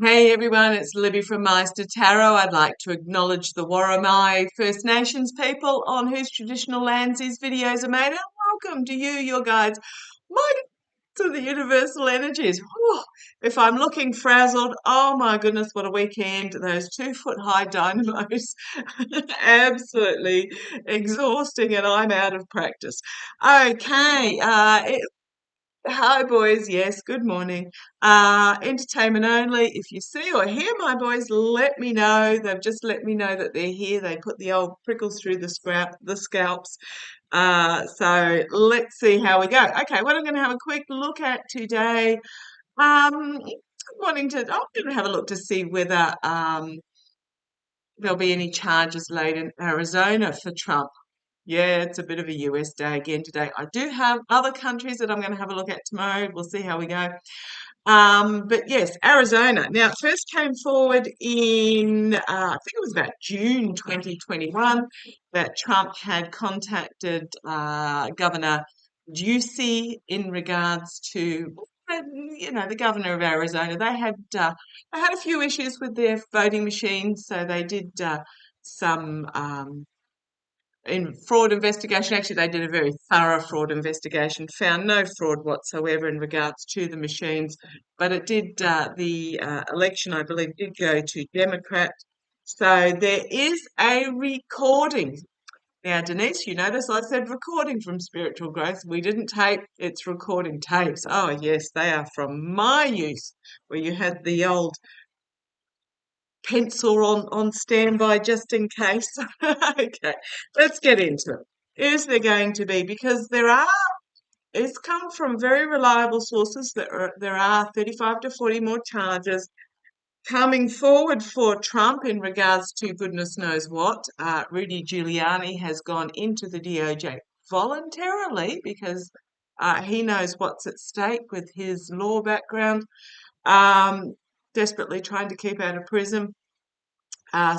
Hey everyone, it's Libby from Meister Tarot. I'd like to acknowledge the Worimi First Nations people on whose traditional lands these videos are made. And welcome to you, your guides, my to the universal energies. Whew, if I'm looking frazzled, oh my goodness, what a weekend. Those 2 foot high dynamos. Absolutely exhausting, and I'm out of practice. Okay, hi, boys. Yes, good morning. Entertainment only. If you see or hear my boys, let me know. They've just let me know that they're here. They put the old prickles through the scalps. So let's see how we go. Okay, what I'm going to have a quick look at today. I'm going to have a look to see whether there'll be any charges laid in Arizona for Trump. Yeah, it's a bit of a US day again today. I do have other countries that I'm going to have a look at tomorrow. We'll see how we go. But yes, Arizona. Now, it first came forward in, I think it was about June 2021, that Trump had contacted Governor Ducey in regards to, the governor of Arizona. They had a few issues with their voting machines, so they did some. In fraud investigation. Actually, they did a very thorough fraud investigation, found no fraud whatsoever in regards to the machines, but it did, the election, I believe, did go to Democrat. So there is a recording. Now, Denise, you notice I said recording from Spiritual Growth. We didn't tape, it's recording tapes. Oh, yes, they are from my youth, where you had the old pencil on standby just in case. Okay, let's get into it. Is there going to be? Because it's come from very reliable sources that there are 35 to 40 more charges coming forward for Trump in regards to goodness knows what. Rudy Giuliani has gone into the DOJ voluntarily because he knows what's at stake with his law background, um, desperately trying to keep out of prison.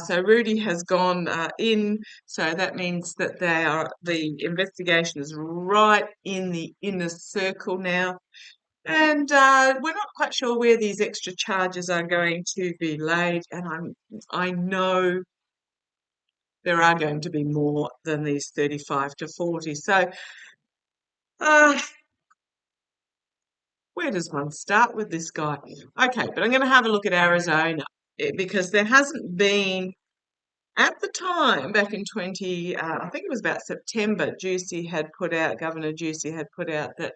So Rudy has gone in, so that means that the investigation is right in the inner circle now, and we're not quite sure where these extra charges are going to be laid. And I know there are going to be more than these 35 to 40. So uh, where does one start with this guy? Okay, but I'm going to have a look at Arizona because there hasn't been. At the time, back in I think it was about September, Governor Ducey had put out that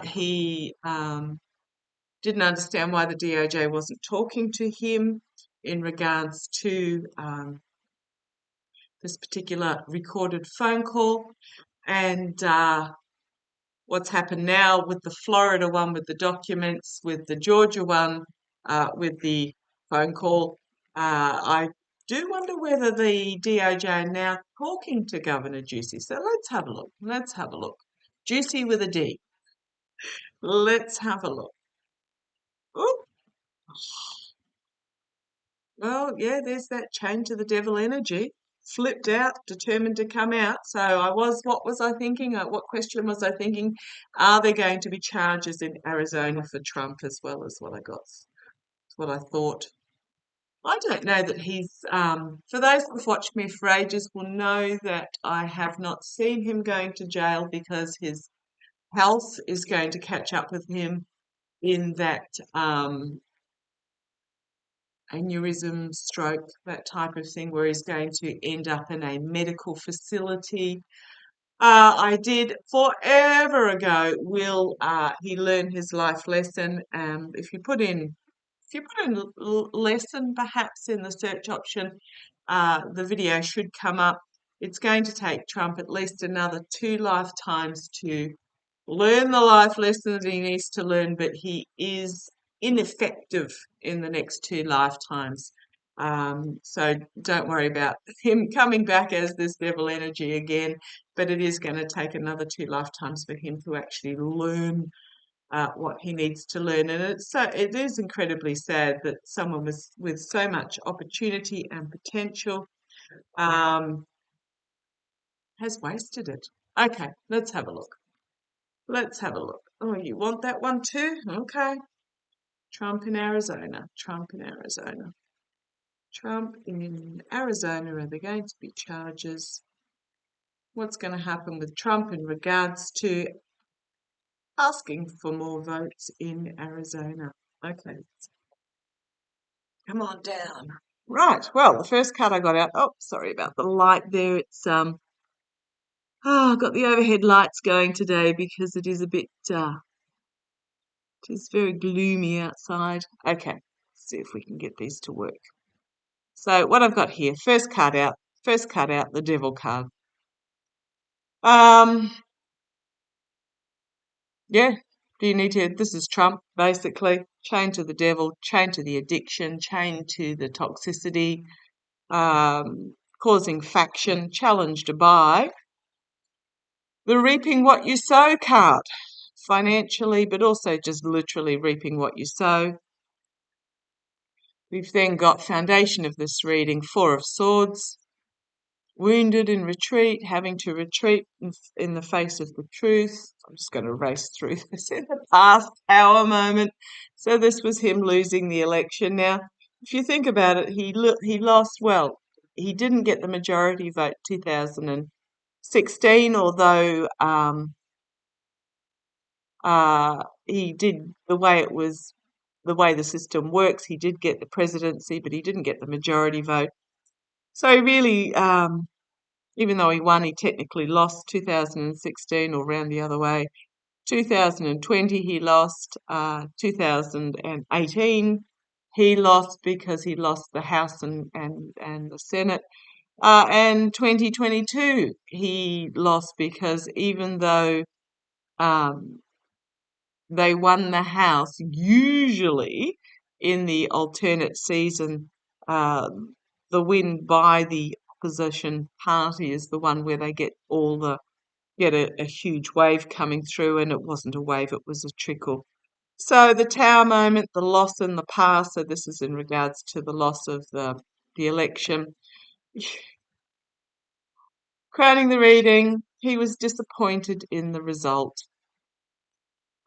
he didn't understand why the DOJ wasn't talking to him in regards to this particular recorded phone call. And what's happened now with the Florida one, with the documents, with the Georgia one, with the phone call, I do wonder whether the DOJ are now talking to Governor Ducey. So let's have a look. Let's have a look. Ducey with a D. Let's have a look. Oh, well, yeah, there's that chain to the devil energy. Flipped out, determined to come out. So what was I thinking? What question was I thinking? Are there going to be charges in Arizona for Trump as well as what I got? That's what I thought. I don't know that for those who've watched me for ages will know that I have not seen him going to jail because his health is going to catch up with him in that aneurysm, stroke, that type of thing, where he's going to end up in a medical facility. I did forever ago. Will he learn his life lesson? If you put in lesson perhaps in the search option, the video should come up. It's going to take Trump at least another 2 lifetimes to learn the life lesson that he needs to learn, but he is ineffective in the next 2 lifetimes. So don't worry about him coming back as this devil energy again, but it is going to take another 2 lifetimes for him to actually learn what he needs to learn. And it is incredibly sad that someone with so much opportunity and potential um, has wasted it. Okay, let's have a look. Let's have a look. Oh, you want that one too? Okay. Trump in Arizona. Trump in Arizona. Trump in Arizona. Are there going to be charges? What's going to happen with Trump in regards to asking for more votes in Arizona? Okay, come on down. Right, well, the first card I got out, oh, sorry about the light there. It's, I've got the overhead lights going today because it is a bit, it is very gloomy outside. Okay, let's see if we can get these to work. So what I've got here, first card out, the devil card. Yeah, do you need to, this is Trump, basically, chained to the devil, chained to the addiction, chained to the toxicity, causing faction, challenged by the reaping what you sow card, financially, but also just literally reaping what you sow. We've then got foundation of this reading, Four of Swords, wounded in retreat, having to retreat in the face of the truth. I'm just going to race through this in the past hour moment. So this was him losing the election. Now, if you think about it, he lost, well, he didn't get the majority vote 2016, although he did, the way the system works, he did get the presidency, but he didn't get the majority vote. So really, even though he won, he technically lost 2016, or round the other way. 2020 he lost. 2018 he lost because he lost the House and the Senate. And 2022 he lost because even though they won the House, usually in the alternate season, the win by the opposition party is the one where they get a huge wave coming through, and it wasn't a wave, it was a trickle. So the Tower moment, the loss in the past, so this is in regards to the loss of the election. Crowning the reading, he was disappointed in the result.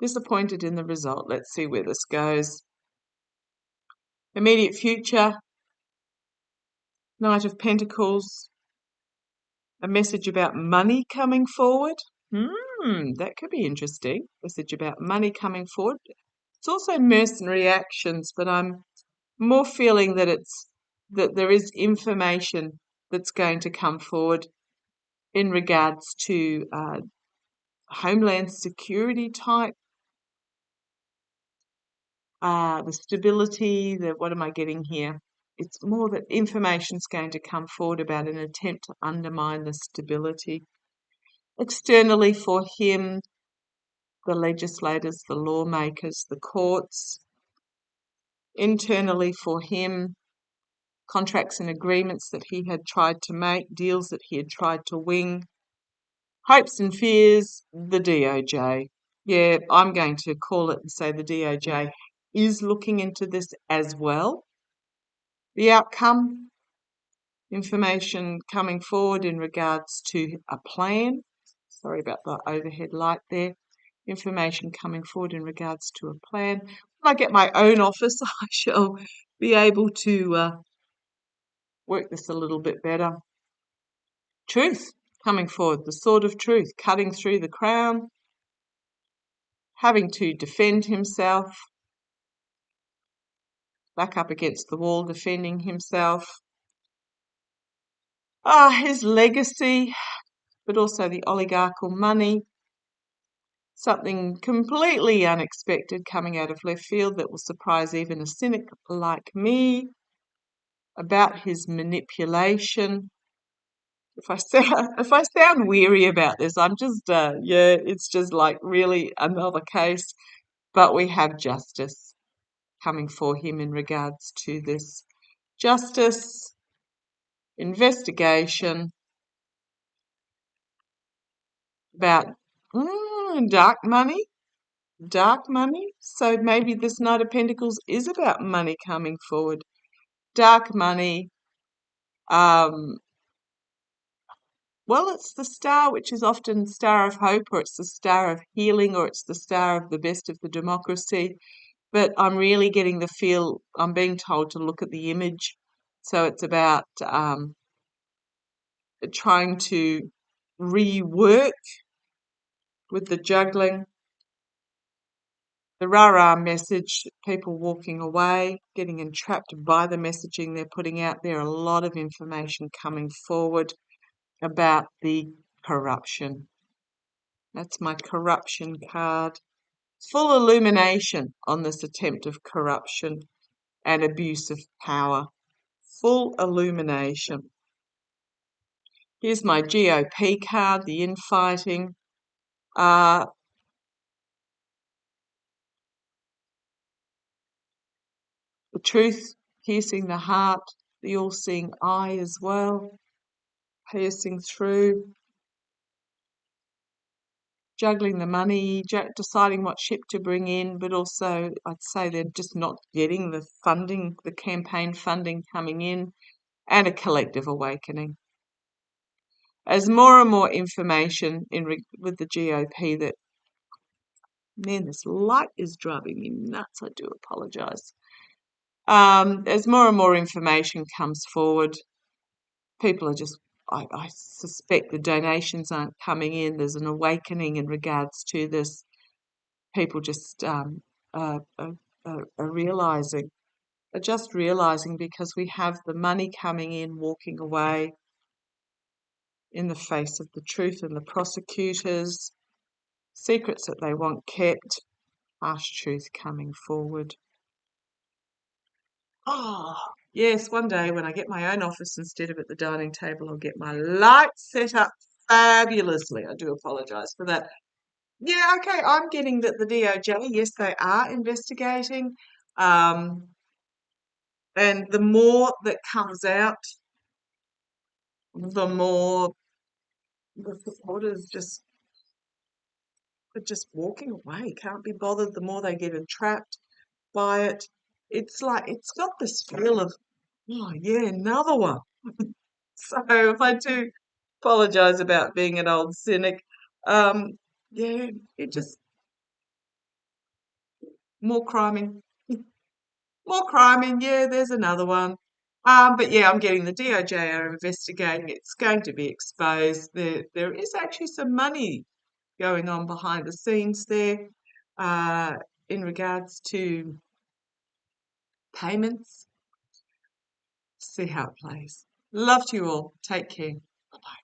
Disappointed in the result. Let's see where this goes. Immediate future, Knight of Pentacles, a message about money coming forward. That could be interesting. Message about money coming forward. It's also mercenary actions, but I'm more feeling that there is information that's going to come forward in regards to homeland security type, the stability, what am I getting here? It's more that information's going to come forward about an attempt to undermine the stability. Externally for him, the legislators, the lawmakers, the courts. Internally for him, contracts and agreements that he had tried to make, deals that he had tried to wing. Hopes and fears, the DOJ. Yeah, I'm going to call it and say the DOJ is looking into this as well. The outcome, information coming forward in regards to a plan. Sorry about the overhead light there. Information coming forward in regards to a plan. When I get my own office, I shall be able to work this a little bit better. Truth coming forward, the sword of truth, cutting through the crown, having to defend himself, back up against the wall, defending himself. His legacy, but also the oligarchical money. Something completely unexpected coming out of left field that will surprise even a cynic like me, about his manipulation. If I sound weary about this, I'm just it's just like really another case. But we have justice coming for him in regards to this. Justice, investigation about dark money. Dark money. So maybe this Knight of Pentacles is about money coming forward. Dark money. Well, it's the star, which is often star of hope, or it's the star of healing, or it's the star of the best of the democracy. but I'm really getting the feel, I'm being told to look at the image. So it's about trying to rework with the juggling, the rah-rah message, people walking away, getting entrapped by the messaging they're putting out there. A lot of information coming forward about the corruption. That's my corruption card. Full illumination on this attempt of corruption and abuse of power. Full illumination. Here's my GOP card, the infighting. The truth piercing the heart, the all-seeing eye as well, piercing through. Juggling the money, deciding what ship to bring in, but also I'd say they're just not getting the funding, the campaign funding coming in, and a collective awakening. As more and more information with the GOP that, man, this light is driving me nuts. I do apologise. As more and more information comes forward, people are just, I suspect the donations aren't coming in. There's an awakening in regards to this. People just are realising, are just realising, because we have the money coming in, walking away in the face of the truth and the prosecutors, secrets that they want kept, harsh truth coming forward. Oh, yes, one day when I get my own office instead of at the dining table, I'll get my lights set up fabulously. I do apologise for that. Yeah, okay, I'm getting that the DOJ, yes, they are investigating. And the more that comes out, the more the supporters are just walking away, can't be bothered. The more they get entrapped by it. It's like, it's got this feel of, oh yeah, another one. So if I do apologise about being an old cynic, yeah, it just, more criming. More criming, yeah, there's another one. But yeah, I'm getting the DOJ are investigating. It's going to be exposed. There is actually some money going on behind the scenes there uh, in regards to payments. See how it plays. Love to you all. Take care. Bye-bye.